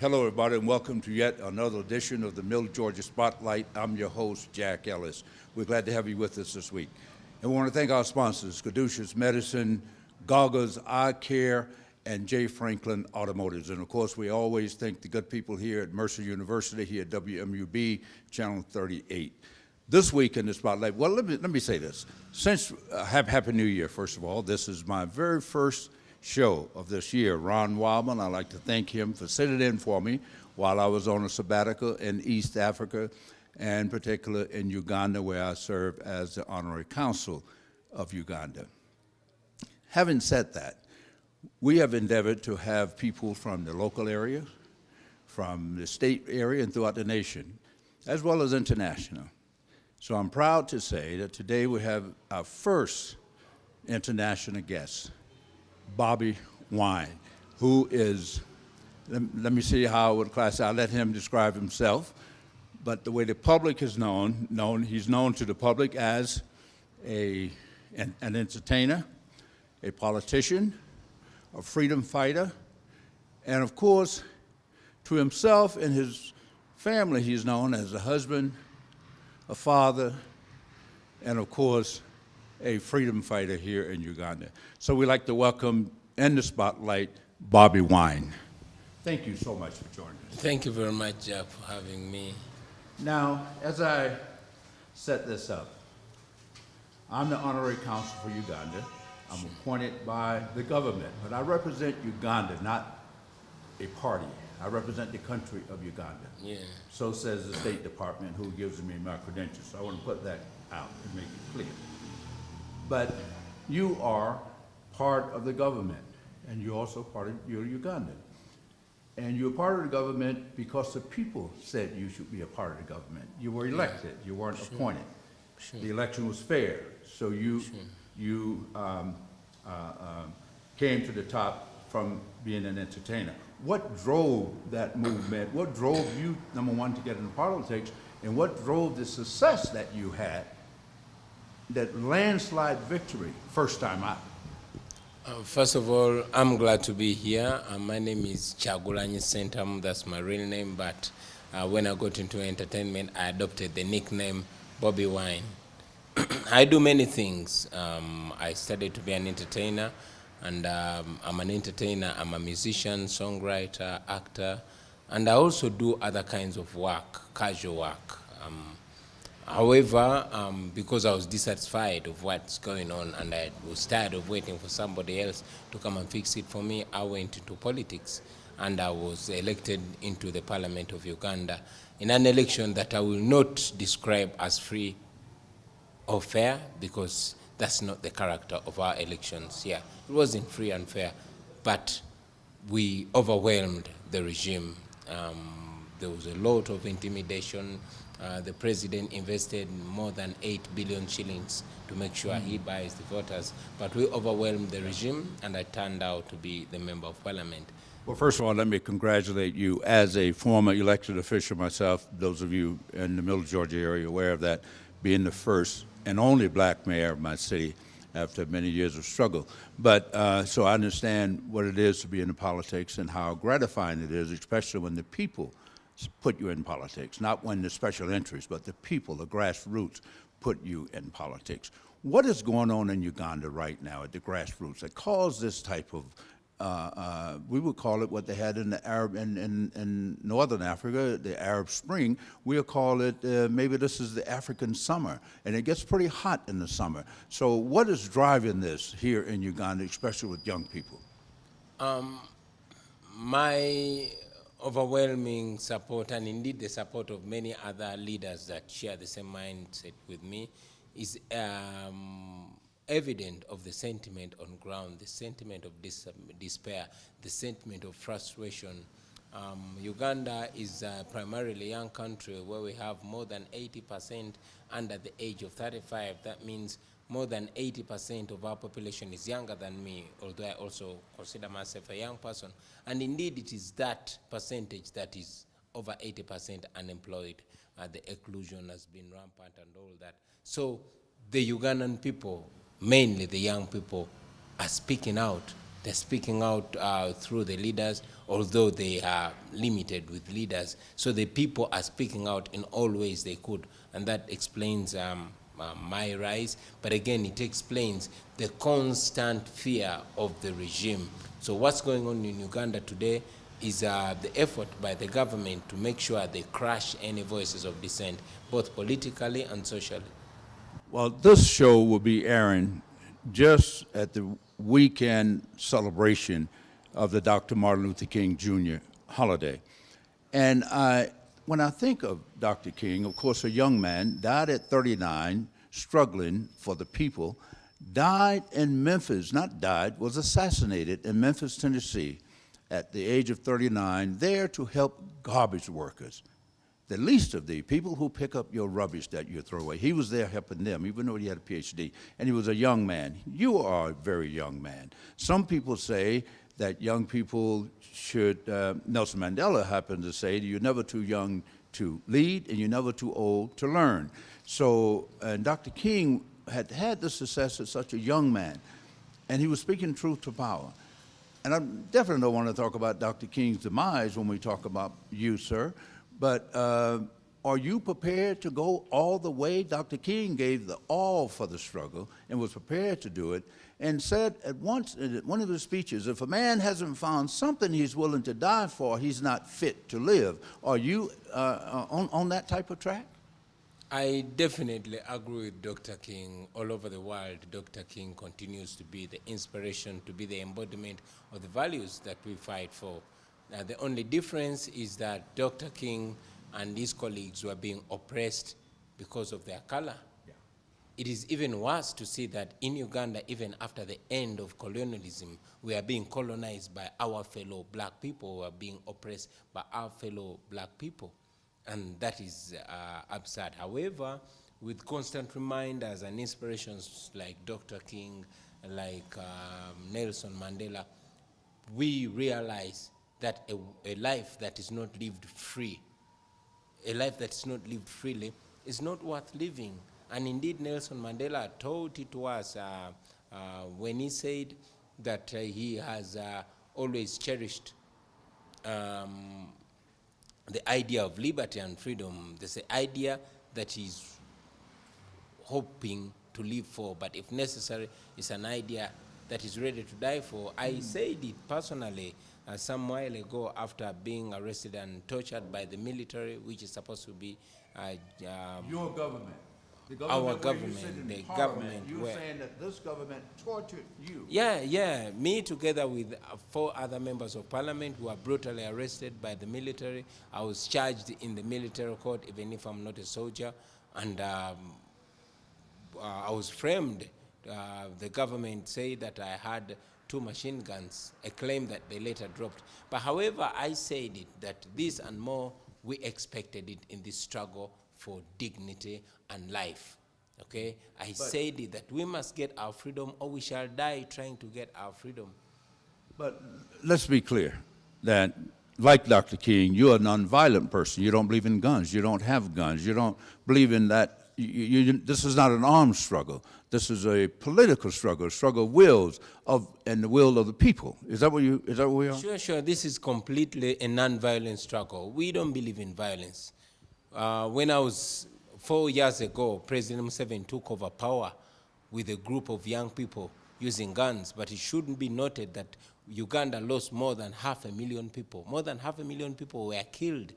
Hello, everybody, and welcome to yet another edition of the Middle Georgia Spotlight. I'm your host, Jack Ellis. We're glad to have you with us this week. And we want to thank our sponsors, Caduceus Medicine, Goggles Eye Care, and J. Franklin Automotives. And of course, we always thank the good people here at Mercer University, here at WMUB, Channel 38. This week in the Spotlight, well, let me say this. Since, Happy New Year, first of all. This is my very first show of this year. Ron Wildman, I'd like to thank him for sitting in for me while I was on a sabbatical in East Africa, and in particular in Uganda, where I serve as the Honorary Consul of Uganda. Having said that, we have endeavored to have people from the local area, from the state area, and throughout the nation, as well as international. So I'm proud to say that today we have our first international guest, Bobi Wine, who is, let me see how I would classify, I'll let him describe himself, but the way the public is he's known to the public as an entertainer, a politician, a freedom fighter, and of course, to himself and his family, he's known as a husband, a father, and of course, a freedom fighter here in Uganda. So we'd like to welcome in the spotlight, Bobi Wine. Thank you so much for joining us. Thank you very much, Jack, for having me. Now, as I set this up, I'm the Honorary Consul for Uganda. I'm appointed by the government, but I represent Uganda, not a party. I represent the country of Uganda. Yeah. So says the State Department, who gives me my credentials. So I want to put that out and make it clear. But you are part of the government, and you're also you're Ugandan. And you're part of the government because the people said you should be a part of the government. You were elected, you weren't appointed. Sure. The election was fair, so you came to the top from being an entertainer. What drove that movement? What drove you, number one, to get into politics, and what drove the success that you had, that landslide victory, first time out? First of all, I'm glad to be here. My name is Kyagulanyi Ssentamu, that's my real name, but when I got into entertainment, I adopted the nickname Bobi Wine. I do many things. I studied to be an entertainer, and I'm an entertainer, I'm a musician, songwriter, actor, and I also do other kinds of work, casual work. However, because I was dissatisfied of what's going on and I was tired of waiting for somebody else to come and fix it for me, I went into politics and I was elected into the Parliament of Uganda in an election that I will not describe as free or fair, because that's not the character of our elections here. It wasn't free and fair, but we overwhelmed the regime. There was a lot of intimidation. The president invested more than 8 billion shillings to make sure he buys the voters, but we overwhelmed the regime, and I turned out to be the member of parliament. Well, first of all, let me congratulate you as a former elected official myself, those of you in the Middle Georgia area aware of that, being the first and only black mayor of my city after many years of struggle. But so I understand what it is to be in politics and how gratifying it is, especially when the people put you in politics, not when the special interests, but the people, the grassroots, put you in politics. What is going on in Uganda right now at the grassroots that caused this type of, we would call it what they had in the Arab, in Northern Africa, the Arab Spring. We'll call it, maybe this is the African summer, and it gets pretty hot in the summer. So what is driving this here in Uganda, especially with young people? My overwhelming support, and indeed the support of many other leaders that share the same mindset with me, is evident of the sentiment on ground, the sentiment of despair, the sentiment of frustration. Uganda is primarily a young country where we have more than 80% under the age of 35. That means more than 80% of our population is younger than me, although I also consider myself a young person. And indeed, it is that percentage that is over 80% unemployed. The exclusion has been rampant and all that. So the Ugandan people, mainly the young people, are speaking out They're speaking out through the leaders, although they are limited with leaders. So the people are speaking out in all ways they could, and that explains my rise. But again, it explains the constant fear of the regime. So what's going on in Uganda today is the effort by the government to make sure they crush any voices of dissent, both politically and socially. Well, this show will be airing just at the weekend celebration of the Dr. Martin Luther King Jr. holiday. And when I think of Dr. King, of course, a young man, died at 39, struggling for the people, died in Memphis, not died, was assassinated in Memphis, Tennessee, at the age of 39, there to help garbage workers, the least of the people who pick up your rubbish that you throw away. He was there helping them, even though he had a PhD, and he was a young man. You are a very young man. Some people say that young people should, Nelson Mandela happened to say, you're never too young to lead, and you're never too old to learn. So, and Dr. King had had the success as such a young man, and he was speaking truth to power. And I definitely don't want to talk about Dr. King's demise when we talk about you, sir, but are you prepared to go all the way? Dr. King gave the all for the struggle and was prepared to do it, and said at once in one of his speeches, if a man hasn't found something he's willing to die for, he's not fit to live. Are you on that type of track? I definitely agree with Dr. King. All over the world, Dr. King continues to be the inspiration, to be the embodiment of the values that we fight for. Now, the only difference is that Dr. King and his colleagues were being oppressed because of their color. Yeah. It is even worse to see that in Uganda, even after the end of colonialism, we are being colonized by our fellow black people, who are being oppressed by our fellow black people. And that is absurd. However, with constant reminders and inspirations like Dr. King, like Nelson Mandela, we realize that a life that is not lived free, a life that is not lived freely, is not worth living. And indeed, Nelson Mandela told it to us when he said that he has always cherished the idea of liberty and freedom. There's an idea that he's hoping to live for, but if necessary, it's an idea that he's ready to die for. I said it personally some while ago after being arrested and tortured by the military, which is supposed to be Your government. Our government, the government. You're saying that this government tortured you. Yeah. Me together with 4 other members of parliament who were brutally arrested by the military. I was charged in the military court, even if I'm not a soldier. And I was framed. The government said that I had 2 machine guns, a claim that they later dropped. But however, I said it, that this and more, we expected it in this struggle for dignity and life, okay? I said it, that we must get our freedom or we shall die trying to get our freedom. But let's be clear that, like Dr. King, you're a nonviolent person. You don't believe in guns. You don't have guns. You don't believe in that. This is not an armed struggle. This is a political struggle, a struggle of wills and the will of the people. Is that what we are? Sure. This is completely a nonviolent struggle. We don't believe in violence. When I was 4 years ago, President Museveni took over power with a group of young people using guns, but it shouldn't be noted that Uganda lost more than 500,000 people. More than 500,000 people were killed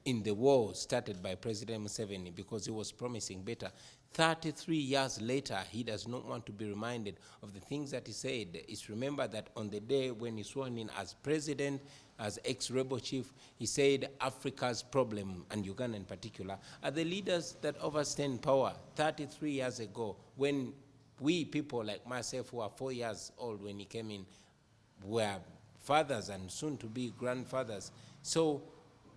in the war started by President Museveni because he was promising better. 33 years later, he does not want to be reminded of the things that he said. It's remembered that on the day when he sworn in as president, as ex-rebel chief, he said Africa's problem, and Uganda in particular, are the leaders that overstand power. 33 years ago, when we people like myself, who were 4 years old when he came in, were fathers and soon to be grandfathers. So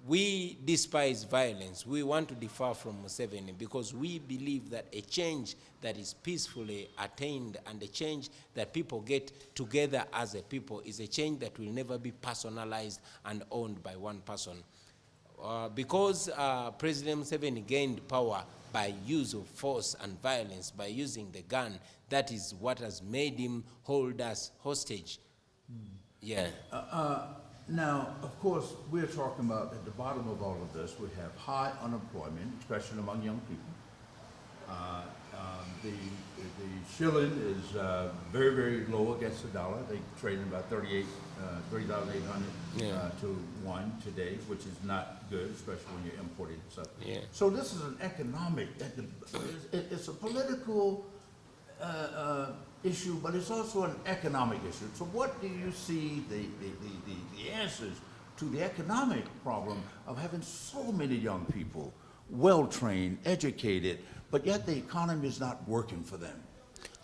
we despise violence. We want to differ from Museveni because we believe that a change that is peacefully attained and a change that people get together as a people is a change that will never be personalized and owned by one person. because President Museveni gained power by use of force and violence, by using the gun, that is what has made him hold us hostage. Yeah. Now, of course, we're talking about at the bottom of all of this, we have high unemployment, especially among young people. The shilling is very, very low against the dollar. They trading about 3,800 to 1 today, which is not good, especially when you're importing stuff. Yeah. So this is an economic, it's a political issue, but it's also an economic issue. So what do you see the answers to the economic problem of having so many young people, well-trained, educated, but yet the economy is not working for them?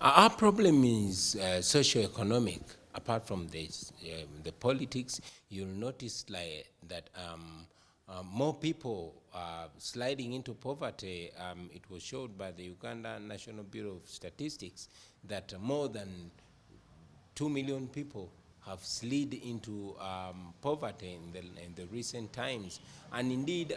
Our problem is socio-economic. Apart from this, the politics, you'll notice like that more people are sliding into poverty. It was showed by the Uganda National Bureau of Statistics that more than 2 million people have slid into poverty in the recent times. And indeed,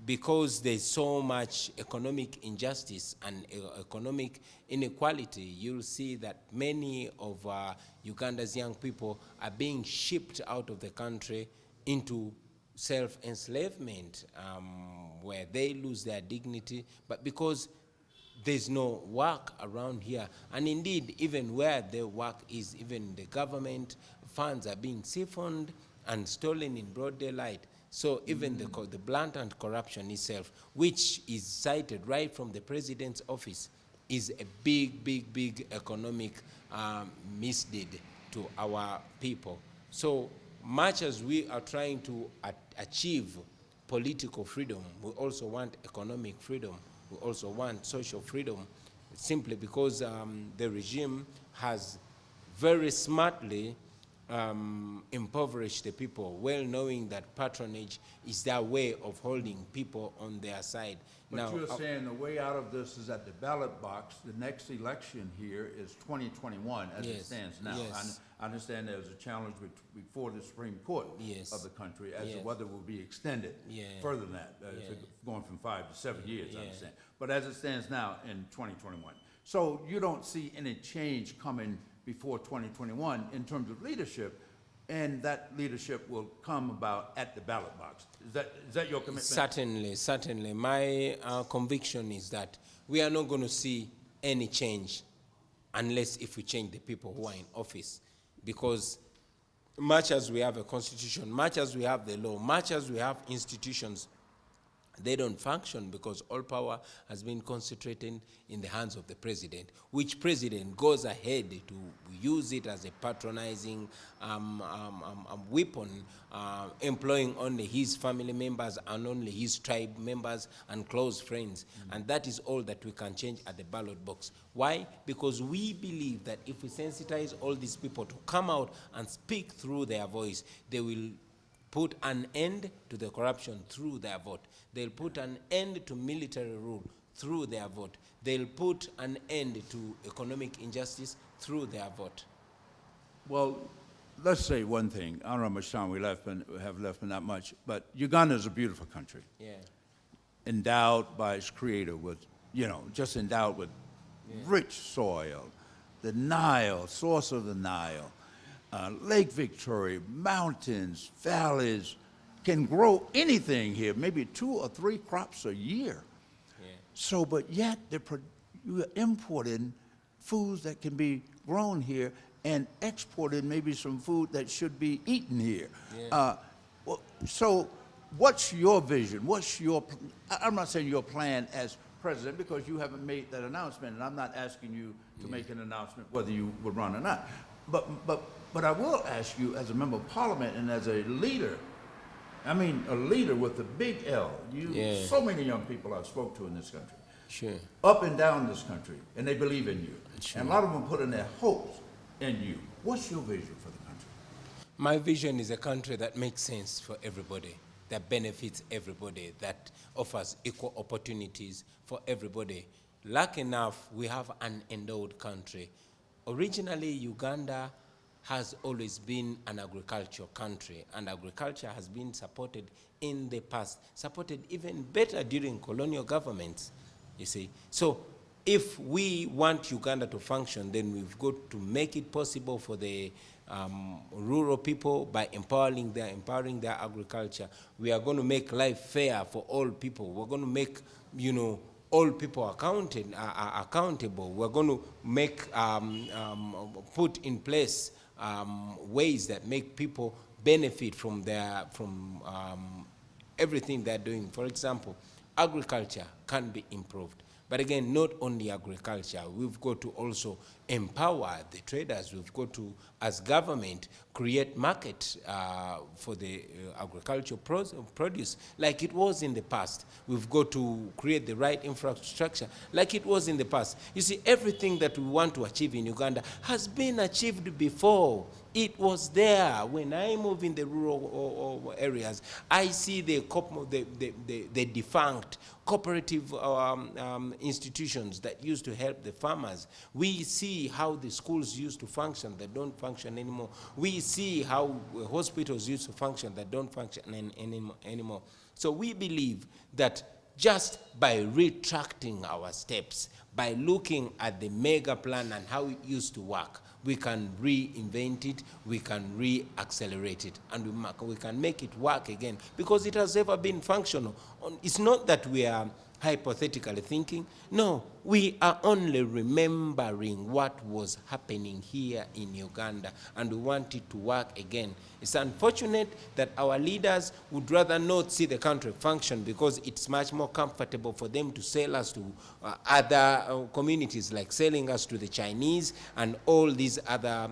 because there's so much economic injustice and economic inequality, you'll see that many of Uganda's young people are being shipped out of the country into self-enslavement, where they lose their dignity, but because there's no work around here. And indeed, even where the work is, even the government funds are being siphoned and stolen in broad daylight. So even the blatant corruption itself, which is cited right from the president's office, is a big economic misdeed to our people. So much as we are trying to achieve political freedom, we also want economic freedom. We also want social freedom, simply because the regime has very smartly impoverish the people, well knowing that patronage is their way of holding people on their side. But now, you're saying the way out of this is at the ballot box. The next election here is 2021 as it Yes, stands now. yes. I understand there's a challenge before the Supreme Court Yes. of the country as to Yes. whether it will be extended Yeah. further than that, Yeah. going from 5 to 7 years, I Yeah. understand. But as it stands now in 2021. So you don't see any change coming before 2021 in terms of leadership, and that leadership will come about at the ballot box. Is that your commitment? Certainly. My conviction is that we are not going to see any change unless if we change the people who are in office. Because much as we have a constitution, much as we have the law, much as we have institutions, they don't function because all power has been concentrated in the hands of the president, which president goes ahead to use it as a patronizing weapon, employing only his family members and only his tribe members and close friends. And that is all that we can change at the ballot box. Why? Because we believe that if we sensitize all these people to come out and speak through their voice, they will put an end to the corruption through their vote. They'll put an end to military rule through their vote. They'll put an end to economic injustice through their vote. Well, let's say one thing. I don't know how much time we have left, but not much. But Uganda is a beautiful country, Yeah. endowed by its creator with, just endowed with rich soil, the Nile, source of the Nile, Lake Victoria, mountains, valleys, can grow anything here, maybe 2 or 3 crops a year. Yeah. So, but yet you are importing foods that can be grown here and exporting maybe some food that should be eaten here. Yeah. So what's your vision? I'm not saying your plan as president because you haven't made that announcement, and I'm not asking you to make an announcement whether you would run or not. But I will ask you as a member of parliament and as a leader, a leader with a big L. So many young people I spoke to in this country. Sure. Up and down this country, and they believe in you. Sure. And a lot of them put in their hopes in you. What's your vision for the country? My vision is a country that makes sense for everybody, that benefits everybody, that offers equal opportunities for everybody. Lucky enough, we have an endowed country. Originally, Uganda has always been an agricultural country, and agriculture has been supported in the past, supported even better during colonial governments, you see. So if we want Uganda to function, then we've got to make it possible for the rural people by empowering their agriculture. We are going to make life fair for all people. We're going to make, all people accountable. We're going to make, put in place ways that make people benefit from everything they're doing. For example, agriculture can be improved. But again, not only agriculture, we've got to also empower the traders. We've got to, as government, create market for the agricultural produce like it was in the past. We've got to create the right infrastructure like it was in the past. You see, everything that we want to achieve in Uganda has been achieved before. It was there. When I move in the rural areas, I see the defunct cooperative institutions that used to help the farmers. We see how the schools used to function that don't function anymore. We see how hospitals used to function that don't function anymore. So we believe that just by retracting our steps, by looking at the mega plan and how it used to work, we can reinvent it, we can re-accelerate it, and we can make it work again, because it has ever been functional. It's not that we are hypothetically thinking. No, we are only remembering what was happening here in Uganda, and we want it to work again. It's unfortunate that our leaders would rather not see the country function, because it's much more comfortable for them to sell us to other communities, like selling us to the Chinese and all these other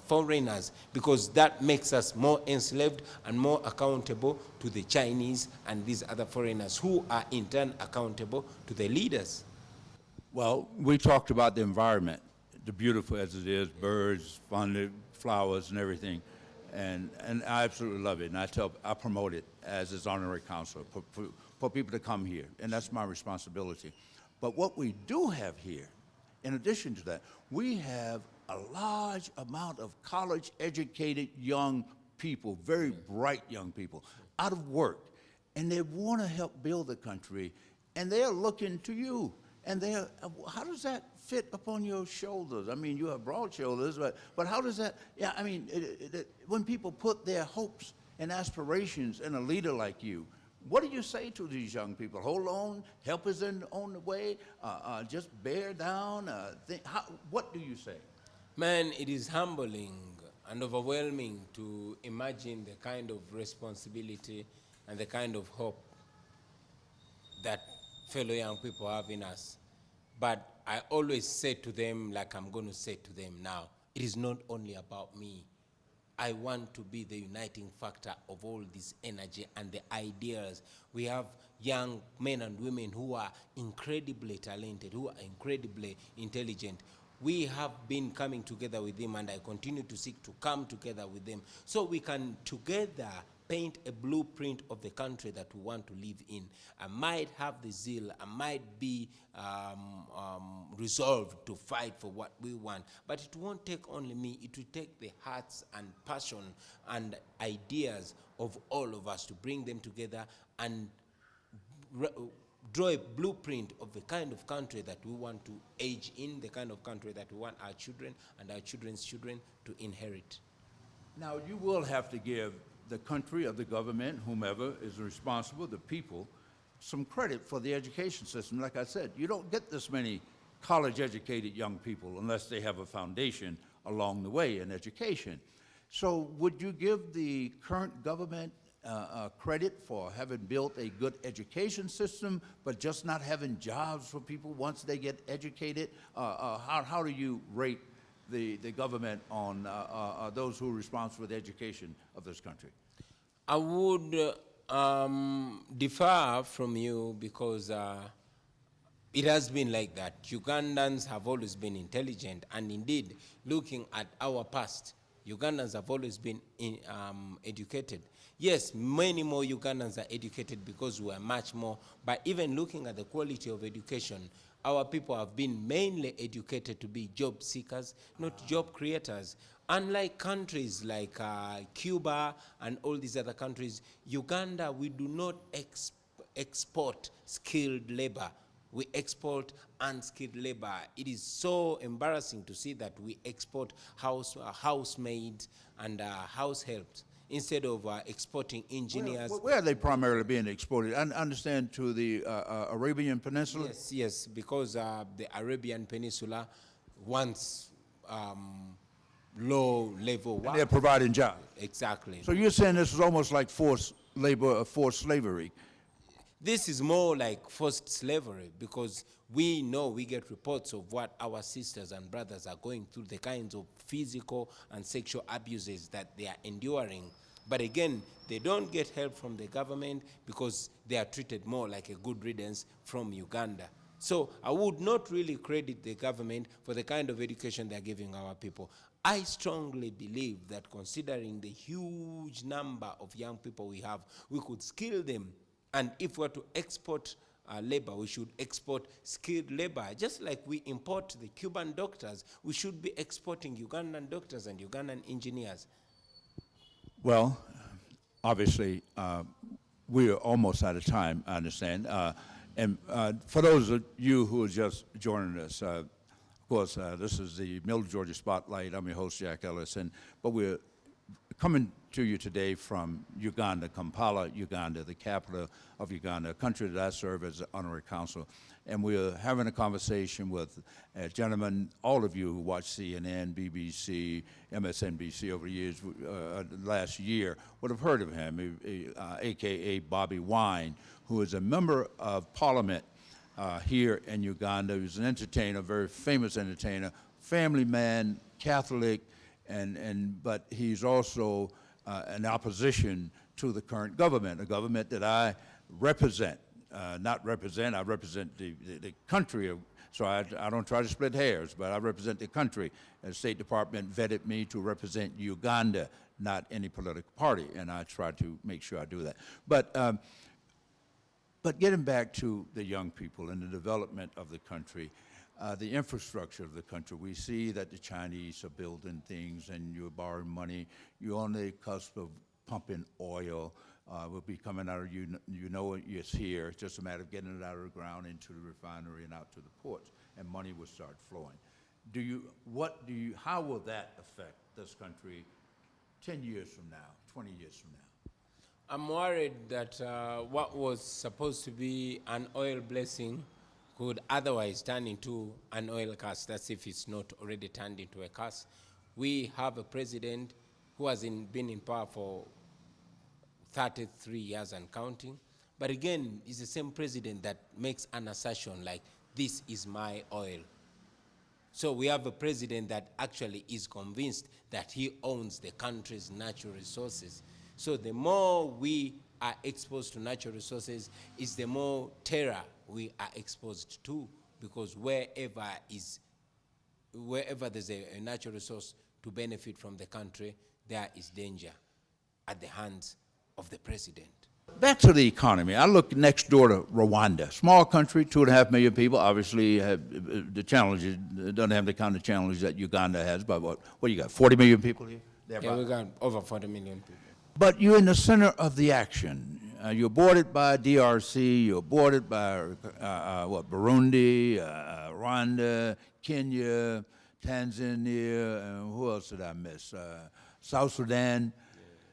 foreigners, because that makes us more enslaved and more accountable to the Chinese and these other foreigners, who are in turn accountable to the leaders. Well, we talked about the environment, the beautiful as it is, birds, fun, flowers, and everything. And I absolutely love it. And I promote it as its honorary counselor for people to come here. And that's my responsibility. But what we do have here, in addition to that, we have a large amount of college-educated young people, very bright young people, out of work. And they want to help build the country. And they're looking to you. And how does that fit upon your shoulders? I mean, you have broad shoulders, but how does that, when people put their hopes and aspirations in a leader like you, what do you say to these young people? Hold on, help is on the way, just bear down, what do you say? Man, it is humbling and overwhelming to imagine the kind of responsibility and the kind of hope that fellow young people have in us. But I always say to them, like I'm going to say to them now, it is not only about me. I want to be the uniting factor of all this energy and the ideas. We have young men and women who are incredibly talented, who are incredibly intelligent. We have been coming together with them, and I continue to seek to come together with them, so we can together paint a blueprint of the country that we want to live in. I might have the zeal, I might be resolved to fight for what we want, but it won't take only me. It will take the hearts and passion and ideas of all of us to bring them together and draw a blueprint of the kind of country that we want to age in, the kind of country that we want our children and our children's children to inherit. Now, you will have to give the country or the government, whomever is responsible, the people, some credit for the education system. Like I said, you don't get this many college-educated young people unless they have a foundation along the way in education. So would you give the current government credit for having built a good education system, but just not having jobs for people once they get educated? How do you rate the government on those who are responsible for the education of this country? I would differ from you, because it has been like that. Ugandans have always been intelligent, and indeed, looking at our past, Ugandans have always been educated. Yes, many more Ugandans are educated because we are much more, but even looking at the quality of education, our people have been mainly educated to be job seekers, not job creators. Unlike countries like Cuba and all these other countries, Uganda, we do not export skilled labor. We export unskilled labor. It is so embarrassing to see that we export housemaids and house helps instead of exporting engineers. Where are they primarily being exported? I understand to the Arabian Peninsula? Yes, yes, because the Arabian Peninsula wants low-level work. They're providing jobs. Exactly. So you're saying this is almost like forced labor or forced slavery? This is more like forced slavery because we know, we get reports of what our sisters and brothers are going through, the kinds of physical and sexual abuses that they are enduring. But again, they don't get help from the government because they are treated more like a good riddance from Uganda. So I would not really credit the government for the kind of education they're giving our people. I strongly believe that considering the huge number of young people we have, we could skill them. And if we're to export labor, we should export skilled labor. Just like we import the Cuban doctors, we should be exporting Ugandan doctors and Ugandan engineers. Well, obviously, we are almost out of time, I understand. And for those of you who are just joining us, of course, this is the Middle Georgia Spotlight. I'm your host, Jack Ellis, but we're coming to you today from Uganda, Kampala, Uganda, the capital of Uganda, a country that I serve as an honorary consul. And we're having a conversation with a gentleman, all of you who watch CNN, BBC, MSNBC over the years, last year would have heard of him, a.k.a. Bobby Wine, who is a member of parliament here in Uganda. He was an entertainer, very famous entertainer, family man, Catholic, but he's also an opposition to the current government, a government that I represent. I represent the country, so I don't try to split hairs, but I represent the country. The State Department vetted me to represent Uganda, not any political party, and I try to make sure I do that. But getting back to the young people and the development of the country, the infrastructure of the country, we see that the Chinese are building things and you're borrowing money. You're on the cusp of pumping oil. Will be coming out of, it's here. It's just a matter of getting it out of the ground into the refinery and out to the ports, and money will start flowing. How will that affect this country 10 years from now, 20 years from now? I'm worried that what was supposed to be an oil blessing could otherwise turn into an oil curse. That's if it's not already turned into a curse. We have a president who has been in power for 33 years and counting. But again, it's the same president that makes an assertion like, this is my oil. So we have a president that actually is convinced that he owns the country's natural resources. So the more we are exposed to natural resources, is the more terror we are exposed to, because wherever there's a natural resource to benefit from the country, there is danger at the hands of the president. Back to the economy. I look next door to Rwanda, small country, 2.5 million people. Obviously, have the challenges. Doesn't have the kind of challenge that Uganda has. But what do you got? 40 million people here. Yeah, we got over 40 million people. But you're in the center of the action. You're bordered by DRC. You're bordered by Burundi, Rwanda, Kenya, Tanzania, and who else did I miss? South Sudan.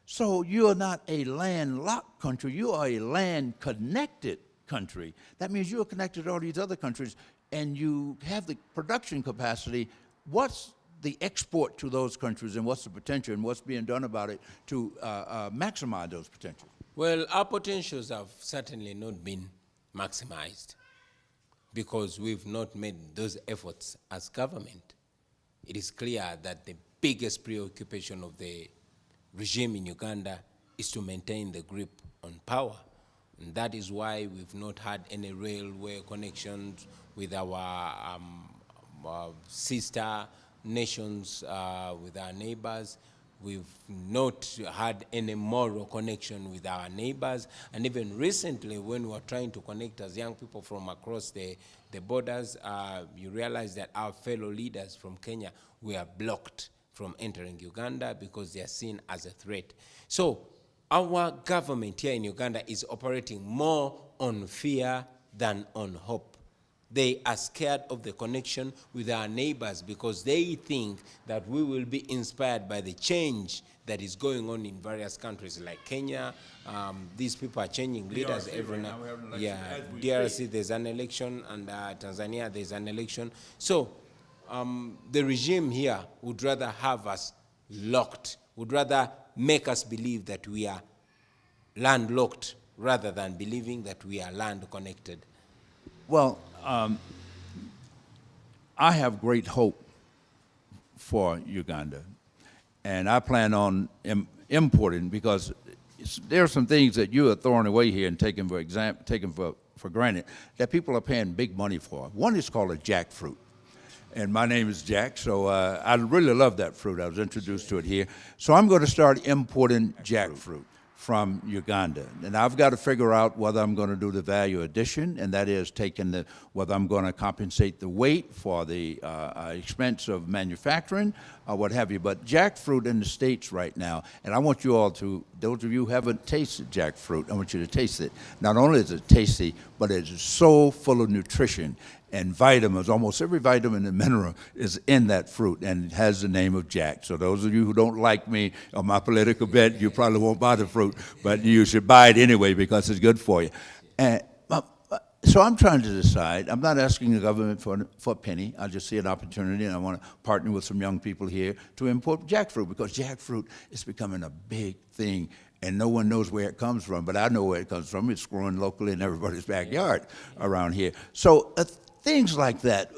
So you're not a landlocked country, you are a land-connected country. That means you're connected to all these other countries, and you have the production capacity. What's the export to those countries, and what's the potential, and what's being done about it to maximize those potentials? Well, our potentials have certainly not been maximized because we've not made those efforts as government. It is clear that the biggest preoccupation of the regime in Uganda is to maintain the grip on power. And that is why we've not had any railway connections with our sister nations, with our neighbors. We've not had any moral connection with our neighbors. And even recently, when we were trying to connect as young people from across the borders, you realize that our fellow leaders from Kenya were blocked from entering Uganda because they are seen as a threat. So our government here in Uganda is operating more on fear than on hope. They are scared of the connection with our neighbors because they think that we will be inspired by the change that is going on in various countries like Kenya. These people are changing leaders DRC every right night. now, we have an election Yeah, as we DRC speak. there's an election, and Tanzania there's an election. So the regime here would rather have us locked, would rather make us believe that we are landlocked rather than believing that we are land connected. Well, I have great hope for Uganda, and I plan on importing because there are some things that you are throwing away here and taking for granted that people are paying big money for. One is called a jackfruit. And my name is Jack, so I really love that fruit. I was introduced to it here. So I'm going to start importing jackfruit from Uganda. And I've got to figure out whether I'm going to do the value addition, and that is taking whether I'm going to compensate the weight for the expense of manufacturing or what have you. But jackfruit in the States right now, and I want you all to, those of you who haven't tasted jackfruit, I want you to taste it. Not only is it tasty, but it's so full of nutrition and vitamins. Almost every vitamin and mineral is in that fruit, and it has the name of Jack. So those of you who don't like me or my political bent, you probably won't buy the fruit, but you should buy it anyway because it's good for you. And so I'm trying to decide. I'm not asking the government for a penny. I just see an opportunity, and I want to partner with some young people here to import jackfruit because jackfruit is becoming a big thing, and no one knows where it comes from, but I know where it comes from. It's grown locally in everybody's backyard around here. So things like that.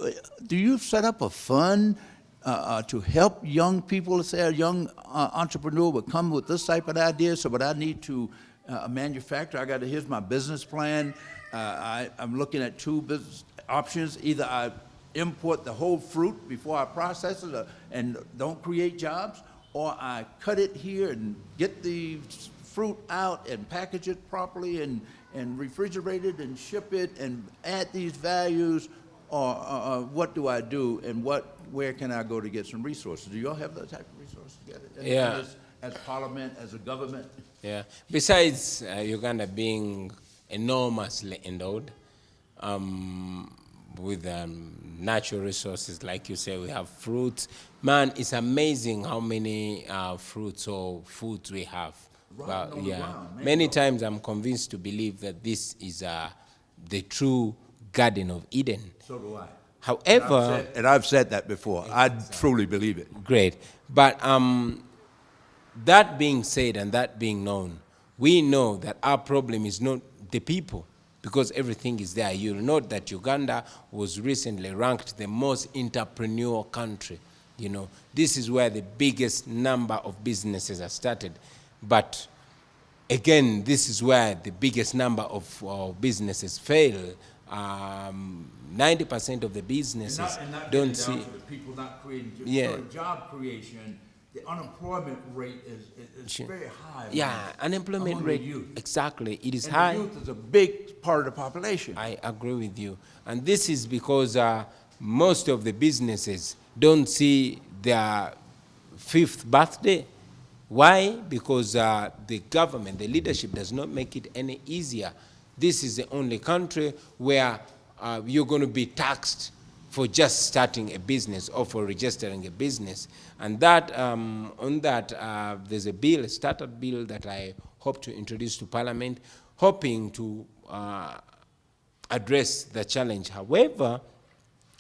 Do you set up a fund to help young people, say a young entrepreneur would come with this type of idea, so but I need to manufacture, here's my business plan. I'm looking at two business options. Either I import the whole fruit before I process it and don't create jobs, or I cut it here and get the fruit out and package it properly and refrigerate it and ship it and add these values, or what do I do, and where can I go to get some resources? Do you all have that type of resources together? Yeah. As parliament, as a government? Yeah. Besides Uganda being enormously endowed with natural resources, like you say, we have fruits. Man, it's amazing how many fruits or foods we have. Right, on the ground, Many times I'm convinced to believe that this is the true Garden of Eden. So do I. However, And I've said that before. I truly believe it. great. But that being said and that being known, we know that our problem is not the people, because everything is there. You'll note that Uganda was recently ranked the most entrepreneurial country. You know, this is where the biggest number of businesses are started. But again, this is where the biggest number of businesses fail. 90% of the businesses don't see. To the people not creating job creation. The unemployment rate is very high. Yeah, unemployment among rate. the youth. Exactly, it is And high. the youth is a big part of the population. I agree with you. And this is because most of the businesses don't see their 5th birthday. Why? Because the government, the leadership does not make it any easier. This is the only country where you're going to be taxed for just starting a business or for registering a business. And that, on that, there's a bill, a startup bill that I hope to introduce to Parliament, hoping to address the challenge. However,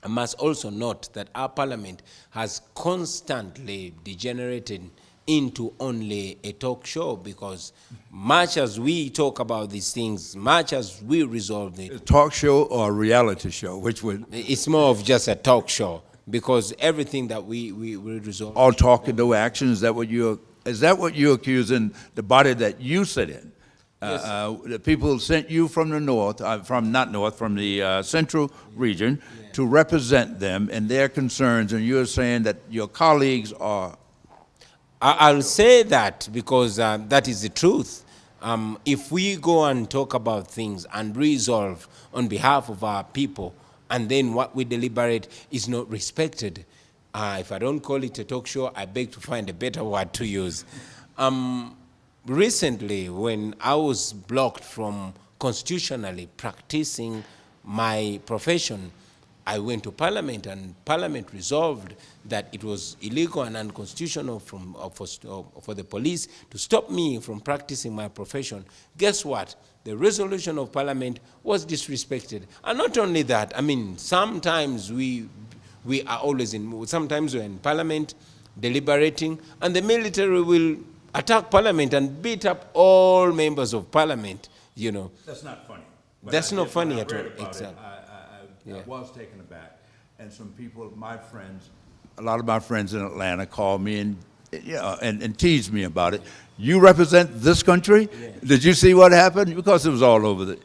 I must also note that our Parliament has constantly degenerated into only a talk show, because much as we talk about these things, much as we resolve it, A talk show or a reality show, which would it's more of just a talk show, because everything that we resolve. all talk and no action. Is that what you're accusing the body that you sit in? The people sent you from the north, from the central region to represent them and their concerns, and you're saying that your colleagues are. I'll say that because that is the truth. If we go and talk about things and resolve on behalf of our people, and then what we deliberate is not respected, If I don't call it a talk show, I beg to find a better word to use. Recently, when I was blocked from constitutionally practicing my profession, I went to Parliament, and Parliament resolved that it was illegal and unconstitutional for the police to stop me from practicing my profession. Guess what? The resolution of Parliament was disrespected. And not only that, I mean, sometimes we are always sometimes we're in Parliament deliberating, and the military will attack Parliament and beat up all members of Parliament, you know. That's not funny. But That's not funny at all. Exactly. I was taken aback, and some people, my friends, a lot of my friends in Atlanta called me and teased me about it. You represent this country? Yeah. Did you see what happened? Because it was all over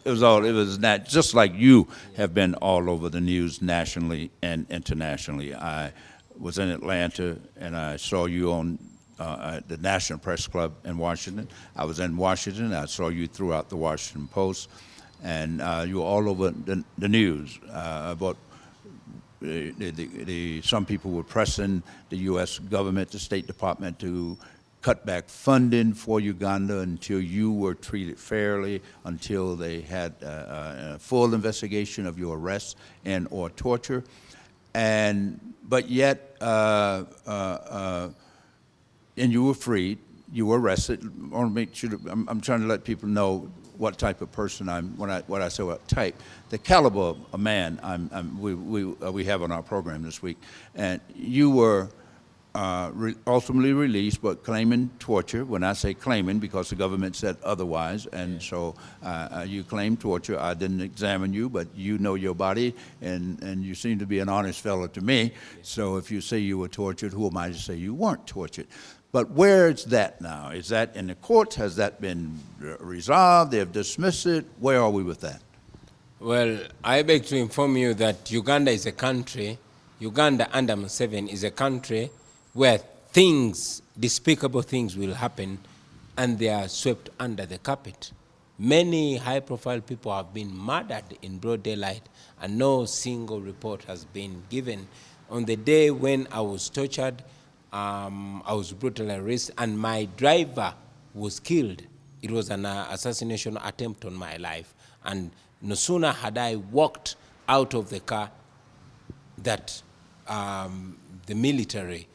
just like you have been all over the news nationally and internationally. I was in Atlanta, and I saw you on the National Press Club in Washington. I was in Washington. I saw you throughout the Washington Post, and you were all over the news about some people were pressing the U.S. government, the State Department, to cut back funding for Uganda until you were treated fairly, until they had a full investigation of your arrest and or torture. But yet, and you were freed, you were arrested. I want to make sure I'm trying to let people know what type of person when I say what type, the caliber of a man we have on our program this week. And you were ultimately released, but claiming torture. When I say claiming, because the government said otherwise, and so you claim torture. I didn't examine you, but you know your body, and you seem to be an honest fellow to me. So if you say you were tortured, who am I to say you weren't tortured? But where is that now? Is that in the courts? Has that been resolved? They have dismissed it? Where are we with that? Well, I beg to inform you that Uganda is a country, Uganda under Museveni is a country where despicable things will happen, and they are swept under the carpet. Many high-profile people have been murdered in broad daylight, and no single report has been given. On the day when I was tortured, I was brutally arrested, and my driver was killed. It was an assassination attempt on my life. And no sooner had I walked out of the car that the military,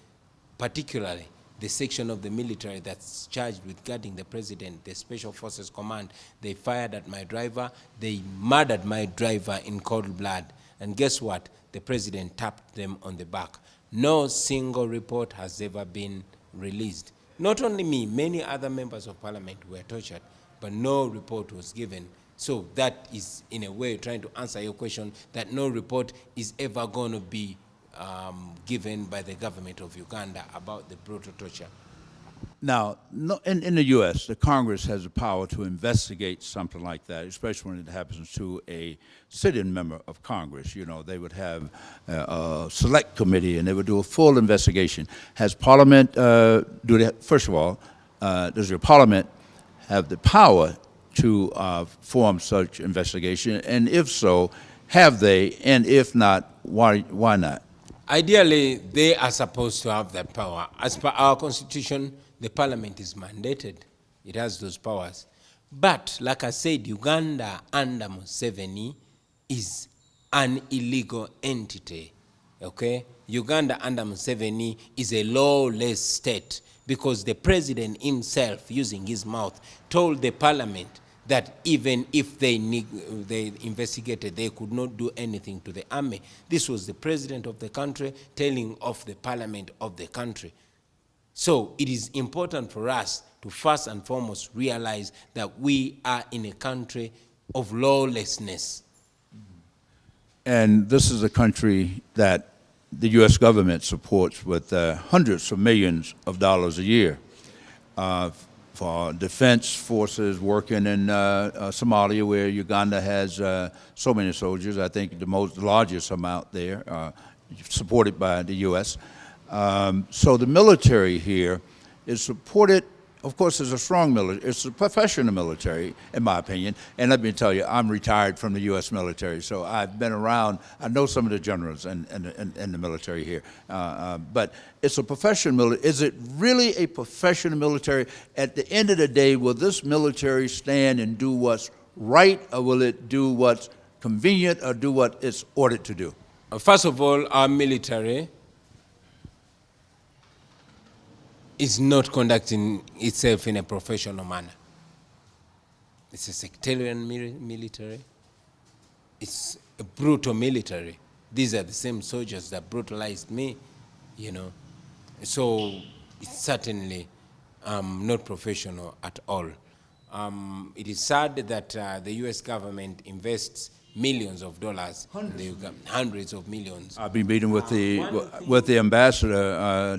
particularly the section of the military that's charged with guarding the president, the Special Forces Command, they fired at my driver. They murdered my driver in cold blood. And guess what? The president tapped them on the back. No single report has ever been released. Not only me, many other members of parliament were tortured, but no report was given. So that is, in a way, trying to answer your question, that no report is ever going to be given by the government of Uganda about the brutal torture. Now, in the U.S., the Congress has the power to investigate something like that, especially when it happens to a sitting member of Congress. You know, they would have a select committee, and they would do a full investigation. Has Parliament do that? First of all, does your Parliament have the power to form such investigation? And if so, have they? And if not, why not? Ideally, they are supposed to have that power. As per our constitution, the parliament is mandated. It has those powers. But, like I said, Uganda under Museveni is an illegal entity, okay? Uganda under Museveni is a lawless state because the president himself, using his mouth, told the parliament that even if they investigated, they could not do anything to the army. This was the president of the country telling off the parliament of the country. So it is important for us to first and foremost realize that we are in a country of lawlessness. And this is a country that the U.S. government supports with hundreds of millions of dollars a year for defense forces working in Somalia, where Uganda has so many soldiers. I think the largest amount there, supported by the U.S. So the military here is supported of course, is a strong military. It's a professional military, in my opinion. And let me tell you, I'm retired from the U.S. military, so I've been around. I know some of the generals in the military here. But it's a professional military. Is it really a professional military? At the end of the day, will this military stand and do what's right, or will it do what's convenient, or do what it's ordered to do? First of all, our military is not conducting itself in a professional manner. It's a sectarian military. It's a brutal military. These are the same soldiers that brutalized me, you know. So it's certainly not professional at all. It is sad that the U.S. government invests millions of dollars, hundreds of millions. I'll be meeting with the ambassador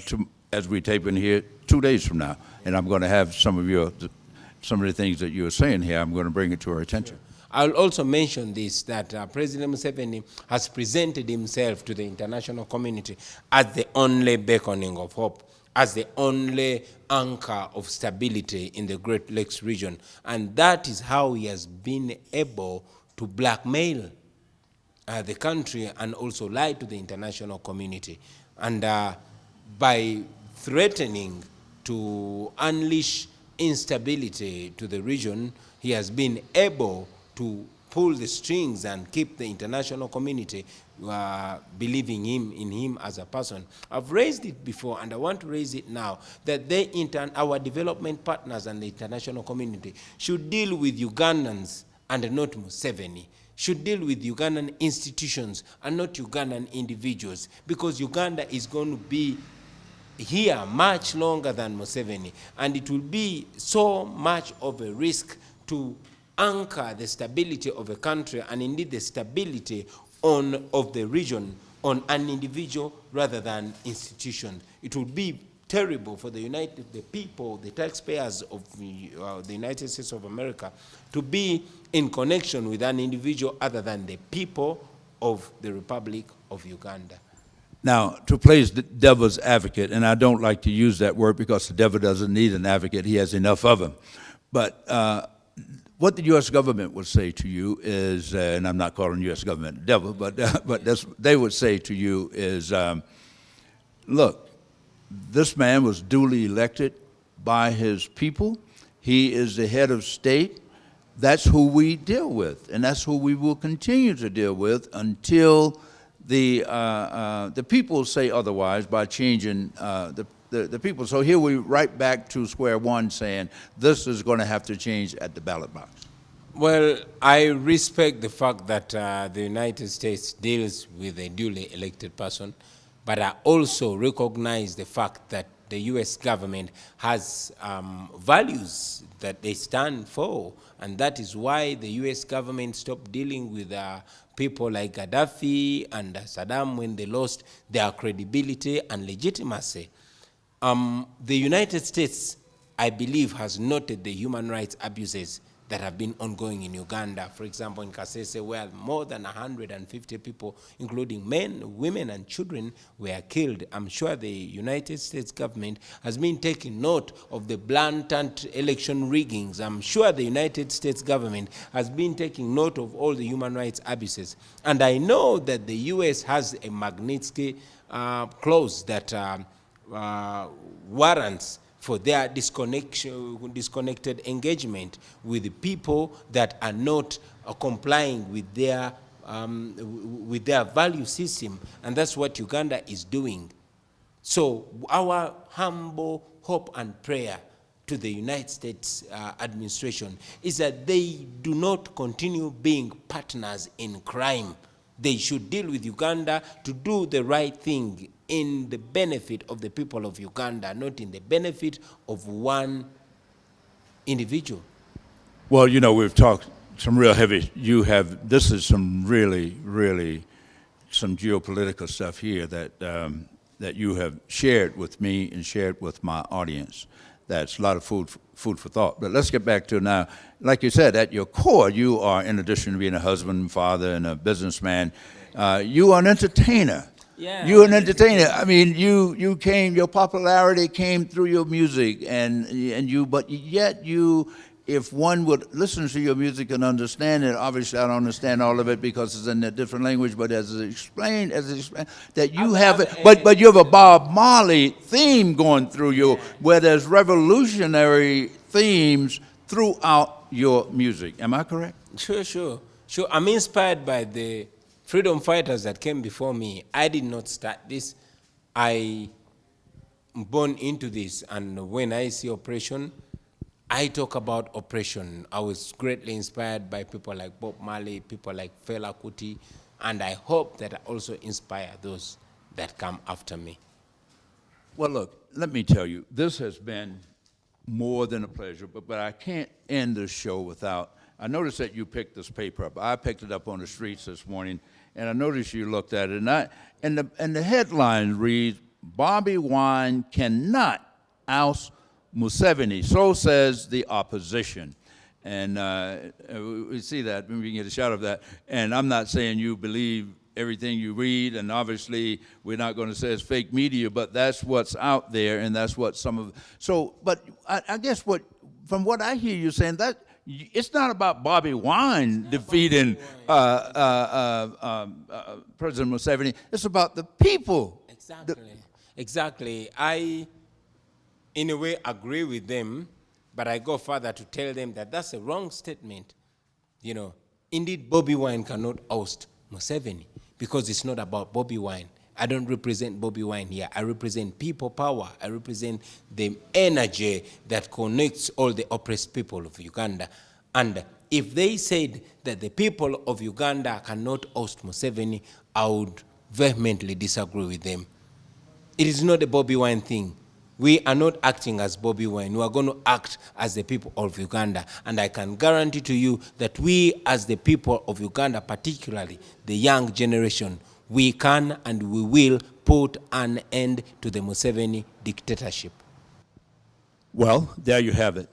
as we tape in here 2 days from now, and I'm going to have some of the things that you were saying here. I'm going to bring it to our attention. I'll also mention this, that President Museveni has presented himself to the international community as the only beckoning of hope, as the only anchor of stability in the Great Lakes region. And that is how he has been able to blackmail the country and also lie to the international community. And by threatening to unleash instability to the region, he has been able to pull the strings and keep the international community believing in him as a person. I've raised it before, and I want to raise it now, that our development partners and the international community should deal with Ugandans and not Museveni, should deal with Ugandan institutions and not Ugandan individuals, because Uganda is going to be here much longer than Museveni, and it will be so much of a risk to anchor the stability of a country and indeed the stability of the region on an individual rather than institution. It would be terrible for the people, the taxpayers of the United States of America, to be in connection with an individual other than the people of the Republic of Uganda. Now, to play the devil's advocate, and I don't like to use that word because the devil doesn't need an advocate, he has enough of them. But what the U.S. government would say to you is, and I'm not calling the U.S. government the devil, but they would say to you is, look, this man was duly elected by his people. He is the head of state. That's who we deal with, and that's who we will continue to deal with until the people say otherwise by changing the people. So here we're right back to square one saying this is going to have to change at the ballot box. Well, I respect the fact that the United States deals with a duly elected person, but I also recognize the fact that the U.S. government has values that they stand for, and that is why the U.S. government stopped dealing with people like Gaddafi and Saddam when they lost their credibility and legitimacy. The United States, I believe, has noted the human rights abuses that have been ongoing in Uganda. For example, in Kasese, where more than 150 people, including men, women, and children, were killed. I'm sure the United States government has been taking note of the blatant election riggings. I'm sure the United States government has been taking note of all the human rights abuses. And I know that the U.S. has a Magnitsky clause that warrants for their disconnected engagement with the people that are not complying with their value system, and that's what Uganda is doing. So our humble hope and prayer to the United States administration is that they do not continue being partners in crime. They should deal with Uganda to do the right thing in the benefit of the people of Uganda, not in the benefit of one individual. Well, you know, we've talked some real heavy, this is some really, really, some geopolitical stuff here that you have shared with me and shared with my audience. That's a lot of food for thought. But let's get back to now. Like you said, at your core, you are, in addition to being a husband, father, and a businessman, you are an entertainer. Yeah, You're I'm an an entertainer. entertainer. I mean, you came. Your popularity came through your music, but yet you. If one would listen to your music and understand it, obviously I don't understand all of it because it's in a different language. But as it's explained, that you have it. But you have a Bob Marley theme going through you, Yeah. where there's revolutionary themes throughout your music. Am I correct? Sure, sure, sure. I'm inspired by the freedom fighters that came before me. I did not start this. I am born into this, and when I see oppression, I talk about oppression. I was greatly inspired by people like Bob Marley, people like Fela Kuti, and I hope that I also inspire those that come after me. Well, look, let me tell you, this has been more than a pleasure, but I can't end this show without. I noticed that you picked this paper up. I picked it up on the streets this morning, and I noticed you looked at it. And the headline reads, Bobby Wine cannot oust Museveni. So says the opposition. And we see that, maybe we can get a shot of that. And I'm not saying you believe everything you read, and obviously we're not going to say it's fake media, but that's what's out there, and that's what some of. So, but I guess from what I hear you saying, that it's not about Bobby Wine defeating President Museveni. It's about the people. Exactly. Exactly. I, in a way, agree with them, but I go further to tell them that that's a wrong statement. You know, indeed, Bobby Wine cannot oust Museveni because it's not about Bobby Wine. I don't represent Bobby Wine here. I represent people power. I represent the energy that connects all the oppressed people of Uganda. And if they said that the people of Uganda cannot oust Museveni, I would vehemently disagree with them. It is not a Bobby Wine thing. We are not acting as Bobby Wine. We are going to act as the people of Uganda. And I can guarantee to you that we, as the people of Uganda, particularly the young generation, we can and we will put an end to the Museveni dictatorship. Well, there you have it.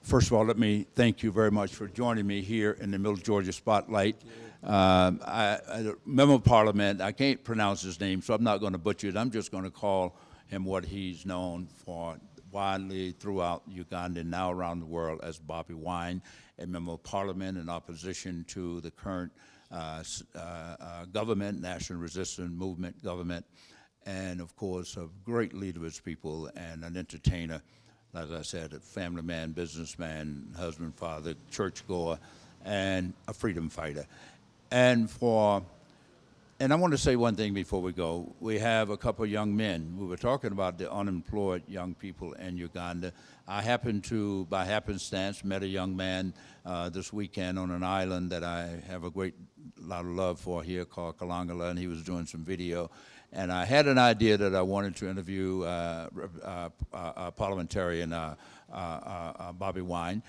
First of all, let me thank you very much for joining me here in the Middle Georgia Spotlight. Member of Parliament, I can't pronounce his name, so I'm not going to butcher it. I'm just going to call him what he's known for widely throughout Uganda and now around the world as Bobby Wine, a member of Parliament in opposition to the current government, National Resistance Movement government, and of course a great leader of his people and an entertainer. As I said, a family man, businessman, husband, father, churchgoer, and a freedom fighter. And I want to say one thing before we go. We have a couple of young men. We were talking about the unemployed young people in Uganda. I happened to, by happenstance, met a young man this weekend on an island that I have a great lot of love for here called Kalangala, and he was doing some video. And I had an idea that I wanted to interview parliamentarian Bobby Wine,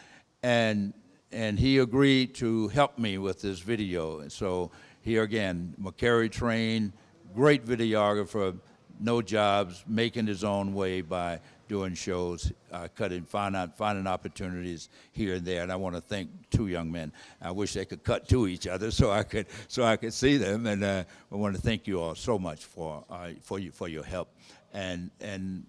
and he agreed to help me with this video. And so here again, McCary trained, great videographer, no jobs, making his own way by doing shows, finding opportunities here and there. And I want to thank two young men. I wish they could cut to each other so I could see them. And I want to thank you all so much for your help. And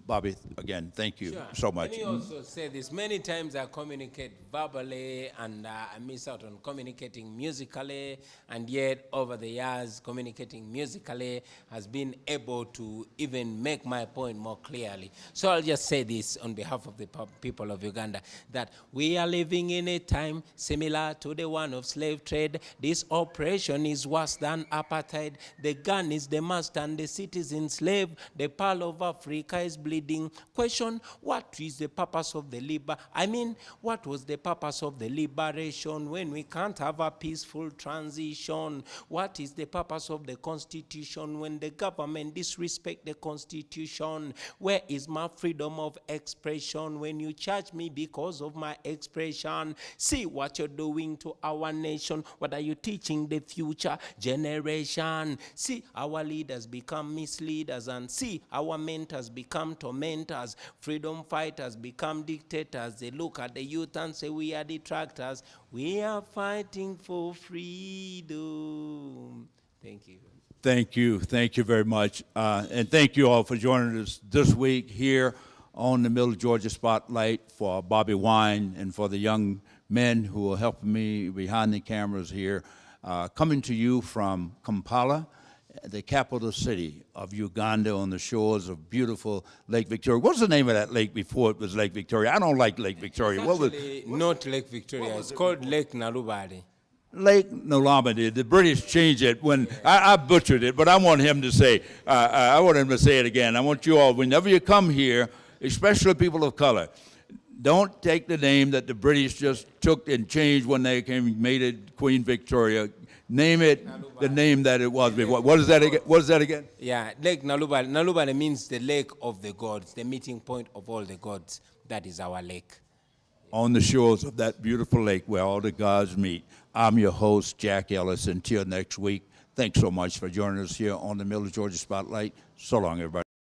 Bobby, again, thank you so much. Let me also say this. Many times I communicate verbally and I miss out on communicating musically, and yet over the years, communicating musically has been able to even make my point more clearly. So I'll just say this on behalf of the people of Uganda, that we are living in a time similar to the one of slave trade. This oppression is worse than apartheid. The gun is the master and the citizen slave. The pearl of Africa is bleeding. Question, what is the purpose of the what was the purpose of the liberation when we can't have a peaceful transition? What is the purpose of the Constitution when the government disrespect the Constitution? Where is my freedom of expression when you charge me because of my expression? See what you're doing to our nation. What are you teaching the future generation? See, our leaders become misleaders, and see, our mentors become tormentors. Freedom fighters become dictators. They look at the youth and say, we are detractors. We are fighting for freedom. Thank you. Thank you. Thank you very much. And thank you all for joining us this week here on the Middle Georgia Spotlight for Bobby Wine and for the young men who are helping me behind the cameras here. Coming to you from Kampala, the capital city of Uganda, on the shores of beautiful Lake Victoria. What was the name of that lake before it was Lake Victoria? I don't like Lake Victoria. What was Actually, not Lake Victoria. It's called Lake Nalubale. Lake Nalubale? The British changed it when I butchered it, but I want him to say. I want him to say it again. I want you all, whenever you come here, especially people of color, don't take the name that the British just took and changed when they made it Queen Victoria. Name it the name that it was before. What is that again? What is that again? Yeah, Lake Nalubale. Nalubale means the lake of the gods, the meeting point of all the gods. That is our lake. On the shores of that beautiful lake where all the gods meet. I'm your host, Jack Ellis. Until next week, thanks so much for joining us here on the Middle Georgia Spotlight. So long, everybody.